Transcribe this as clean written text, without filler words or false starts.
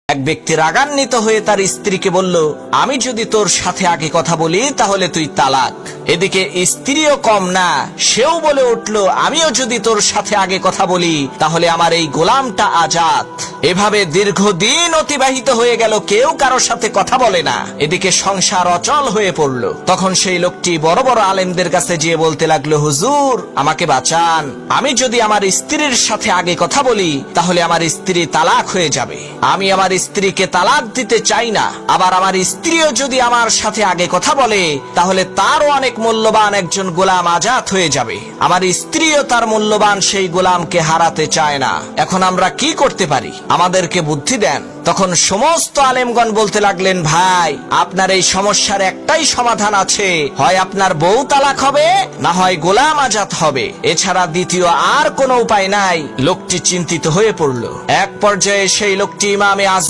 এক ব্যক্তি রাগান্বিত হয়ে তার স্ত্রীকে বলল, আমি যদি তোর সাথে আগে কথা বলি তাহলে তুই তালাক। এদিকে স্ত্রীও কম না, সেও বলে উঠল, আমিও যদি তোর সাথে আগে কথা বলি তাহলে আমার এই গোলামটা আজাদ। এভাবে দীর্ঘদিন অতিবাহিত হয়ে গেল, কেউ কারোর সাথে কথা বলে না। এদিকে সংসার অচল হয়ে পড়ল। তখন সেই লোকটি বড় বড় আলেমদের কাছে গিয়ে বলতে লাগলো, হুজুর আমাকে বাঁচান, আমি যদি আমার স্ত্রীর সাথে আগে কথা বলি তাহলে আমার স্ত্রী তালাক হয়ে যাবে। আমি আমার স্ত্রীকে তালাক দিতে চাই না। আবার আমার স্ত্রীও যদি আমার সাথে আগে কথা বলে তাহলে তারও অনেক মূল্যবান একজন গোলাম আজাদ হয়ে যাবে। আমার স্ত্রীও তার মূল্যবান সেই গোলামকে হারাতে চায় না। এখন আমরা কি করতে পারি? আমাদেরকে বুদ্ধি দেন। তখন সমস্ত আলেমগণ বলতে লাগলেন, ভাই আপনার এই সমস্যার একটাই সমাধান আছে, হয় আপনার বউ তালাক হবে, না হয় গোলাম আজাদ হবে, এছাড়া দ্বিতীয় আর কোনো উপায় নাই। লোকটি চিন্তিত হয়ে পড়ল। এক পর্যায়ে সেই লোকটি ইমামে আজম